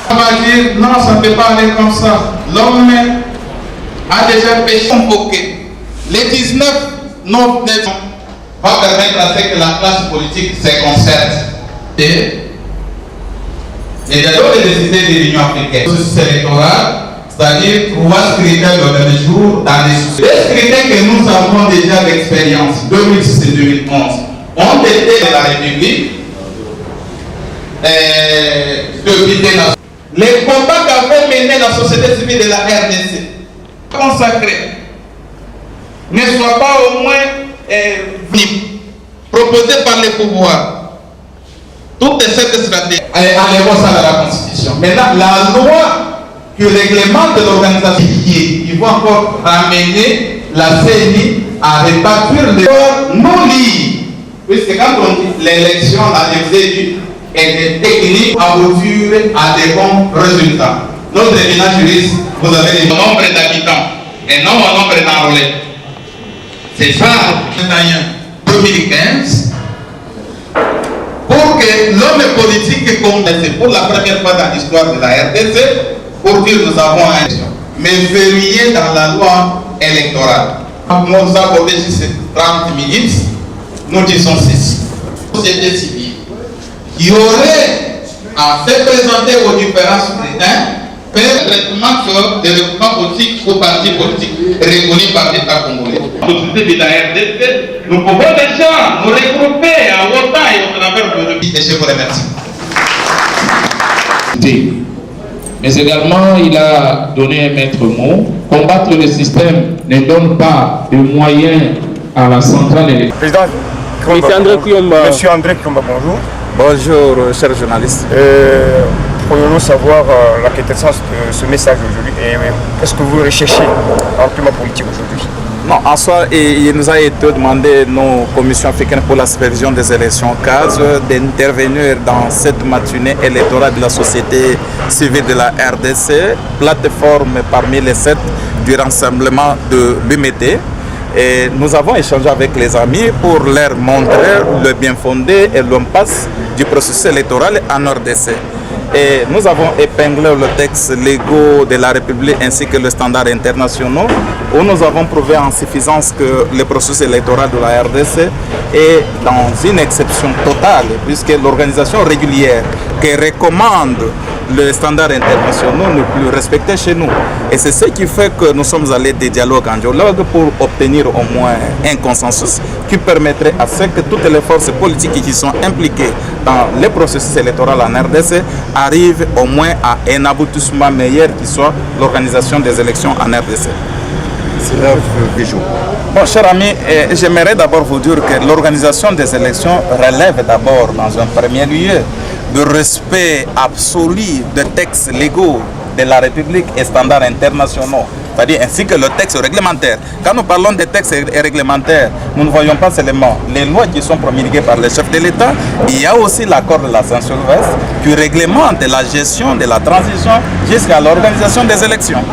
On va dire, non, ça ne peut pas aller comme ça. L'homme a déjà péché convoqué. Les 19 non va permettre à ce que la classe politique se concerte. Et il y a d'autres décisions de l'Union africaine. Le processus électoral, c'est-à-dire 3 critères de même jour dans les sous. Les critères que nous avons déjà d'expérience, 2006 et 2011, ont été de la République, depuis des nations. Les combats qu'avait mené la société civile de la RDC, consacrés, ne soient pas au moins proposés par les pouvoirs. Toutes cette stratégie à la Constitution. Maintenant, la loi qui réglemente l'organisation, il va encore ramener la CENI à répartir les corps non liés. Puisque quand on dit l'élection, la exécution est technique, aboutir à des bons résultats. Notre éminent juriste, vous avez le nombre d'habitants et non le nombre d'enrôlés. C'est ça, 2015. Pour que l'homme politique commence pour la première fois dans l'histoire de la RDC, pour dire nous avons un élection, mais verrouillé dans la loi électorale. Nous avons juste 30 minutes, nous disons ceci. Société civile qui aurait à faire présenter aux différents scrutins le traitement des recrutements politiques aux partis politiques reconnus par l'État congolais. De la RDC, nous pouvons déjà nous regrouper à autant et au travers de l'Europe. Et je vous remercie. Mais également, il a donné un maître mot. Combattre le système ne donne pas de moyens à la centrale électorale. Président, Monsieur André Kiomba, bonjour. Bonjour, chers journalistes. Pourrions-nous savoir la quintessence de ce message aujourd'hui et qu'est-ce que vous recherchez en climat politique aujourd'hui? Non, en soi, il nous a été demandé, nos commissions africaines pour la supervision des élections CAS, d'intervenir dans cette matinée électorale de la société civile de la RDC, plateforme parmi les 7 du rassemblement de l'UMT. Et nous avons échangé avec les amis pour leur montrer le bien fondé et l'impasse du processus électoral en RDC. Et nous avons épinglé le texte légaux de la République ainsi que le standard international où nous avons prouvé en suffisance que le processus électoral de la RDC est dans une exception totale puisque l'organisation régulière qui recommande le standard international n'est plus respecté chez nous. Et c'est ce qui fait que nous sommes allés des dialogues en dialogue pour obtenir au moins un consensus qui permettrait à ce que toutes les forces politiques qui sont impliquées dans le processus électoral en RDC arrivent au moins à un aboutissement meilleur qui soit l'organisation des élections en RDC. Bon, cher ami, j'aimerais d'abord vous dire que l'organisation des élections relève d'abord dans un premier lieu du respect absolu des textes légaux de la République et standards internationaux, c'est-à-dire ainsi que le texte réglementaire. Quand nous parlons des textes réglementaires, nous ne voyons pas seulement les lois qui sont promulguées par les chefs de l'État, il y a aussi l'accord de la Saint-Sylvestre qui réglemente la gestion de la transition jusqu'à l'organisation des élections.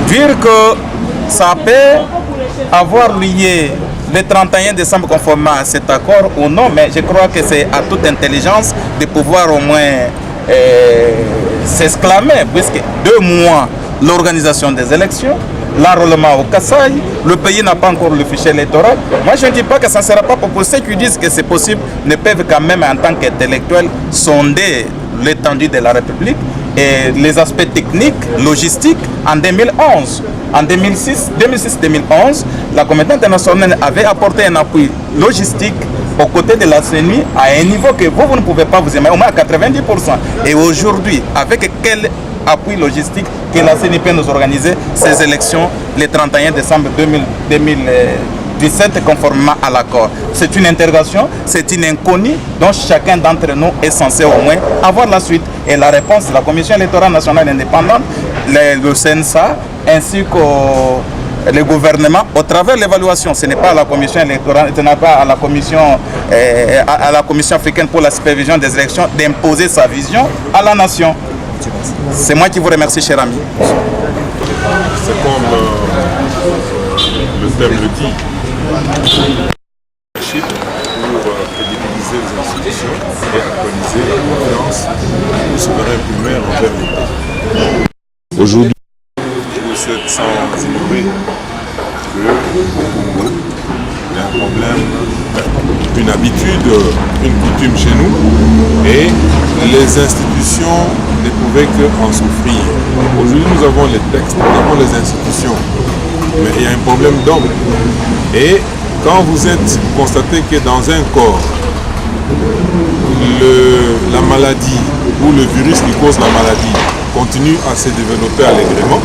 Dire que ça peut avoir lié le 31 décembre conformément à cet accord ou non, mais je crois que c'est à toute intelligence de pouvoir au moins s'exclamer, puisque 2 mois l'organisation des élections, l'enrôlement au Kasaï, le pays n'a pas encore le fichier électoral. Moi je ne dis pas que ça ne sera pas possible. Ceux qui disent que c'est possible ne peuvent quand même en tant qu'intellectuels sonder l'étendue de la République et les aspects techniques, logistiques en 2011. En 2006-2011, la communauté internationale avait apporté un appui logistique aux côtés de la CENI à un niveau que vous ne pouvez pas vous imaginer, au moins à 90%. Et aujourd'hui, avec quel appui logistique que la CENI peut nous organiser ces élections le 31 décembre 2017 conformément à l'accord. C'est une interrogation, c'est une inconnue dont chacun d'entre nous est censé au moins avoir la suite. Et la réponse de la Commission électorale nationale indépendante, le CNSA, ainsi que le gouvernement, au travers de l'évaluation, ce n'est pas à la Commission électorale, ce n'est pas à la Commission africaine pour la supervision des élections d'imposer sa vision à la nation. C'est moi qui vous remercie, cher ami. C'est comme le thème le dit. Pour crédibiliser les institutions et préconiser la confiance du souverain primaire envers l'État. Aujourd'hui, je souhaite sans ignorer que au Congo, il y a un problème, une habitude, une coutume chez nous, et les institutions ne pouvaient qu'en souffrir. Aujourd'hui, nous avons les textes, nous avons les institutions, mais il y a un problème d'homme. Et quand vous constatez que dans un corps, la maladie ou le virus qui cause la maladie continue à se développer allègrement,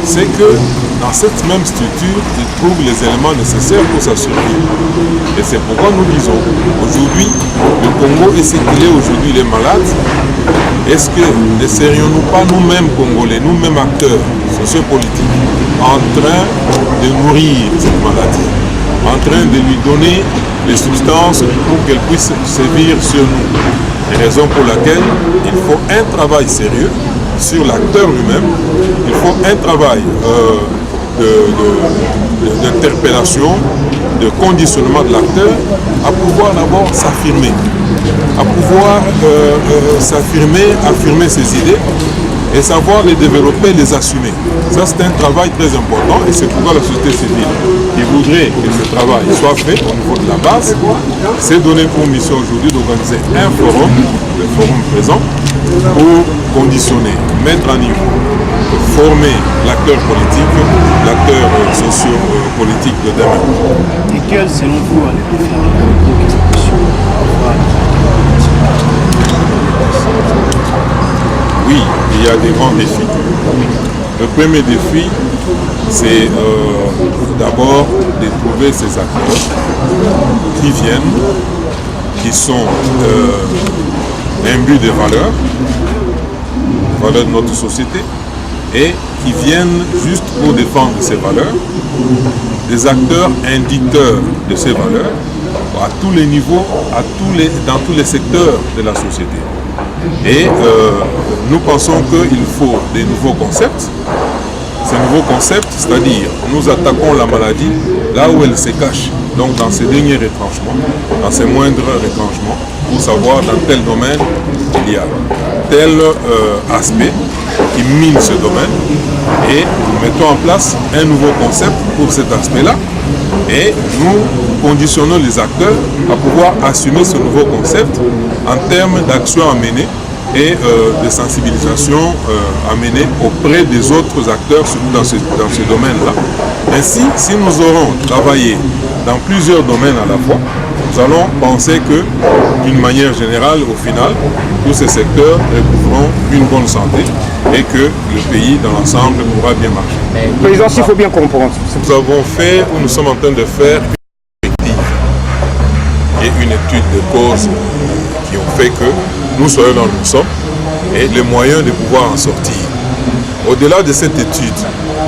c'est que dans cette même structure, ils trouvent les éléments nécessaires pour sa survie. Et c'est pourquoi nous disons, aujourd'hui, le Congo est ce qu'il est aujourd'hui, il est malade. Est-ce que ne serions-nous pas nous-mêmes Congolais, nous-mêmes acteurs sociopolitiques, en train de nourrir cette maladie, en train de lui donner les substances pour qu'elle puisse sévir sur nous? Raison pour laquelle il faut un travail sérieux sur l'acteur lui-même, il faut un travail d'interpellation, de conditionnement de l'acteur, à pouvoir d'abord s'affirmer, à pouvoir affirmer ses idées et savoir les développer, les assumer. Ça, c'est un travail très important et c'est pourquoi la société civile qui voudrait que ce travail soit fait au niveau de la base s'est donné pour mission aujourd'hui d'organiser un forum, le forum présent, pour conditionner, mettre à niveau, former l'acteur politique, l'acteur socio-politique de demain. Et quels, selon vous, les différentes institutions? Oui, il y a des grands défis. Le premier défi, c'est d'abord de trouver ces acteurs qui viennent, qui sont imbus des valeurs de notre société, et qui viennent juste pour défendre ces valeurs, des acteurs indicateurs de ces valeurs à tous les niveaux, dans tous les secteurs de la société. Et nous pensons qu'il faut des nouveaux concepts. Ces nouveaux concepts, c'est-à-dire nous attaquons la maladie là où elle se cache, donc dans ses derniers retranchements, dans ses moindres retranchements, pour savoir dans tel domaine il y a tel aspect qui mine ce domaine, et nous mettons en place un nouveau concept pour cet aspect-là, et nous conditionnons les acteurs à pouvoir assumer ce nouveau concept en termes d'actions à mener et de sensibilisation à mener auprès des autres acteurs, surtout dans ce domaine-là. Ainsi, si nous aurons travaillé dans plusieurs domaines à la fois, nous allons penser que, d'une manière générale, au final, tous ces secteurs retrouveront une bonne santé et que le pays, dans l'ensemble, pourra bien marcher. Président, il faut bien comprendre. Nous avons fait, ou nous sommes en train de faire, une perspective et une étude de causes qui ont fait que nous soyons là où nous sommes et les moyens de pouvoir en sortir. Au-delà de cette étude,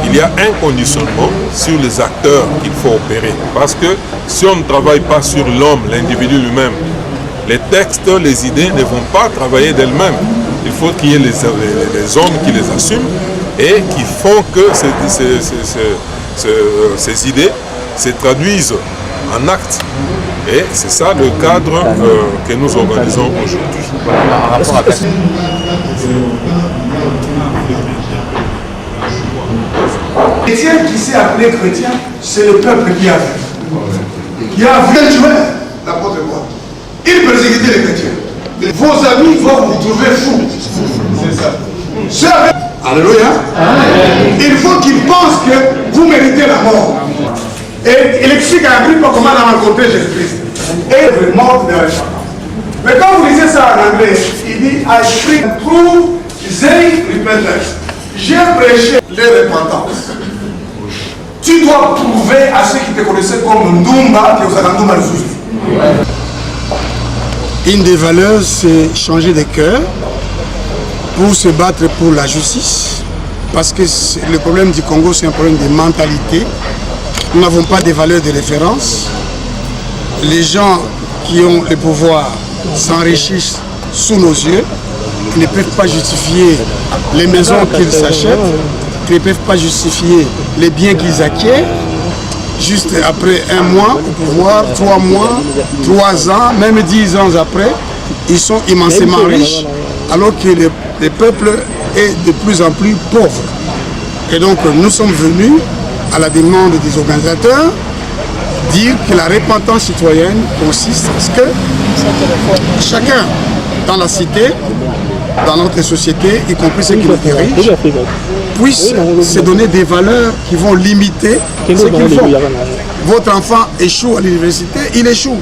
il y a un conditionnement sur les acteurs qu'il faut opérer. Parce que si on ne travaille pas sur l'homme, l'individu lui-même, les textes, les idées ne vont pas travailler d'elles-mêmes. Il faut qu'il y ait les hommes qui les assument et qui font que ces idées se traduisent en actes. Et c'est ça le cadre que nous organisons aujourd'hui. Chrétien qui s'est appelé chrétien, c'est le peuple qui a vu. Qui a vu l'apôtre Paul. Il persécutait les chrétiens. Vos amis vont vous trouver fous. C'est ça. Alléluia. Il faut qu'ils pensent que vous méritez la mort. Et il explique à Agrippa comment il a rencontré Jésus-Christ. Et il est mort de la chance. Mais quand vous lisez ça en anglais, il dit I preach through their repentance. J'ai prêché les repentances. Tu dois prouver à ceux qui te connaissaient comme Ndumba que vous avez Ndumba le juste. Une des valeurs, c'est changer de cœur pour se battre pour la justice. Parce que le problème du Congo, c'est un problème de mentalité. Nous n'avons pas de valeurs de référence. Les gens qui ont le pouvoir s'enrichissent sous nos yeux, qui ne peuvent pas justifier les maisons qu'ils s'achètent, qui ne peuvent pas justifier les biens qu'ils acquièrent. Juste après un mois au pouvoir, 3 mois, 3 ans, même 10 ans après, ils sont immensément riches, alors que le peuple est de plus en plus pauvre. Et donc nous sommes venus, à la demande des organisateurs, dire que la repentance citoyenne consiste à ce que chacun dans la cité, dans notre société, y compris ceux qui nous dirigent, puissent se donner des valeurs qui vont limiter ce qu'ils font. Votre enfant échoue à l'université, il échoue.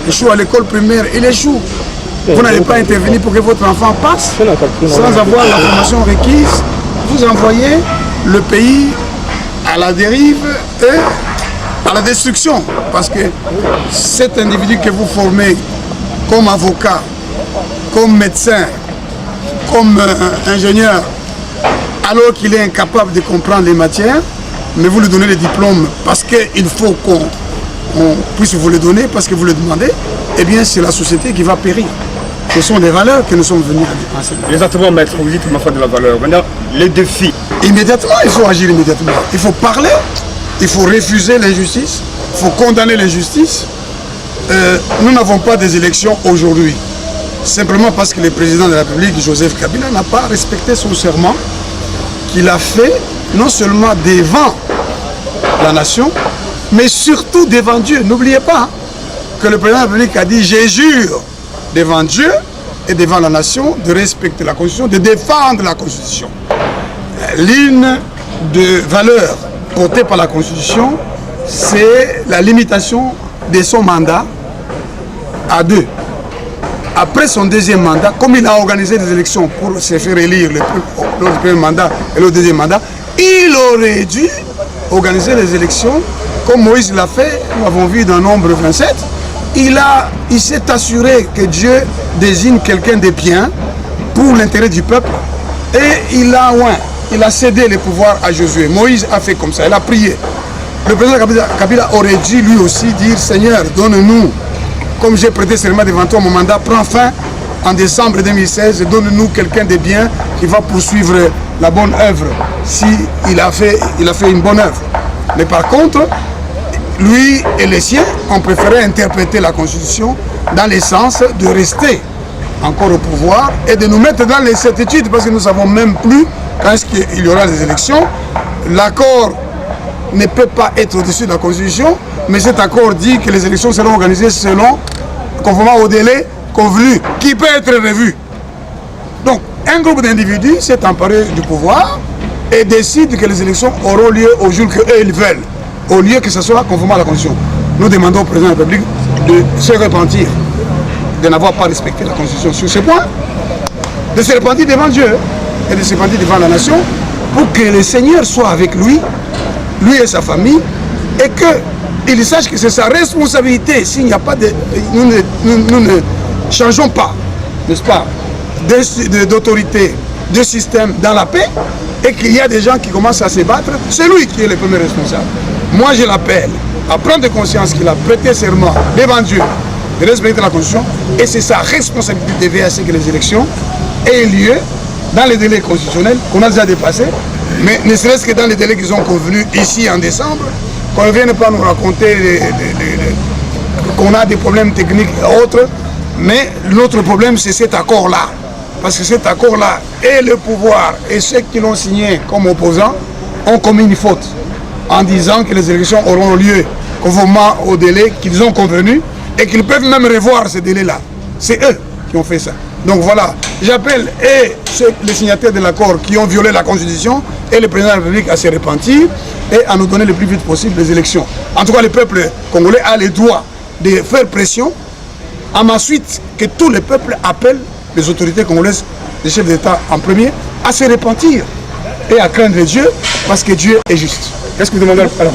Échoue à l'école primaire, il échoue. Vous n'allez pas intervenir pour que votre enfant passe sans avoir la formation requise. Vous envoyez le pays à la dérive et à la destruction. Parce que cet individu que vous formez comme avocat, comme médecin, comme ingénieur, alors qu'il est incapable de comprendre les matières, mais vous lui donnez les diplômes parce qu'il faut qu'on puisse vous les donner, parce que vous le demandez, eh bien c'est la société qui va périr. Ce sont des valeurs que nous sommes venus à enseigner. Exactement, maître, vous dites ma foi de la valeur. Maintenant, les défis. Immédiatement, il faut agir immédiatement. Il faut parler, il faut refuser l'injustice, il faut condamner l'injustice. Nous n'avons pas des élections aujourd'hui. Simplement parce que le président de la République, Joseph Kabila, n'a pas respecté son serment qu'il a fait, non seulement devant la nation, mais surtout devant Dieu. N'oubliez pas que le président de la République a dit « Je jure devant Dieu et devant la nation de respecter la Constitution, de défendre la Constitution. » L'une des valeurs portées par la Constitution, c'est la limitation de son mandat à 2. Après son deuxième mandat, comme il a organisé des élections pour se faire élire le premier mandat et le deuxième mandat, il aurait dû organiser les élections comme Moïse l'a fait, nous avons vu dans Nombre 27. Il s'est assuré que Dieu désigne quelqu'un de bien pour l'intérêt du peuple et il a cédé le pouvoir à Josué. Moïse a fait comme ça, il a prié. Le président Kabila aurait dû lui aussi dire « Seigneur, donne-nous, comme j'ai prêté serment devant toi, mon mandat prend fin en décembre 2016, donne-nous quelqu'un de bien qui va poursuivre la bonne œuvre, s'il a fait une bonne œuvre. » Mais par contre, lui et les siens ont préféré interpréter la Constitution dans le sens de rester encore au pouvoir et de nous mettre dans l'incertitude parce que nous ne savons même plus quand est-ce qu'il y aura les élections. L'accord ne peut pas être au-dessus de la Constitution, mais cet accord dit que les élections seront organisées conformément au délai convenu, qui peut être revu. Donc, un groupe d'individus s'est emparé du pouvoir et décide que les élections auront lieu au jour qu'eux ils veulent, au lieu que ce soit conformément à la Constitution. Nous demandons au président de la République de se repentir, de n'avoir pas respecté la Constitution sur ce point, de se repentir devant Dieu et de se repentir devant la nation pour que le Seigneur soit avec lui et sa famille, et qu'il sache que c'est sa responsabilité. S'il n'y a pas de... Nous ne changeons pas, n'est-ce pas, d'autorité, de système dans la paix, et qu'il y a des gens qui commencent à se battre, c'est lui qui est le premier responsable. Moi, je l'appelle à prendre conscience qu'il a prêté serment devant Dieu de respecter la Constitution, et c'est sa responsabilité de veiller à ce que les élections aient lieu dans les délais constitutionnels qu'on a déjà dépassés, mais ne serait-ce que dans les délais qu'ils ont convenus ici en décembre, qu'on ne vienne pas nous raconter qu'on a des problèmes techniques et autres, mais notre problème c'est cet accord-là. Parce que cet accord-là et le pouvoir et ceux qui l'ont signé comme opposants ont commis une faute en disant que les élections auront lieu conformément au délai qu'ils ont convenu et qu'ils peuvent même revoir ce délai-là. C'est eux qui ont fait ça. Donc voilà, j'appelle les signataires de l'accord qui ont violé la Constitution et le président de la République à se repentir et à nous donner le plus vite possible les élections. En tout cas, le peuple congolais a le droit de faire pression à ma suite que tout le peuple appelle les autorités congolaises, les chefs d'État en premier, à se repentir et à craindre Dieu parce que Dieu est juste. Qu'est-ce que vous demandez alors?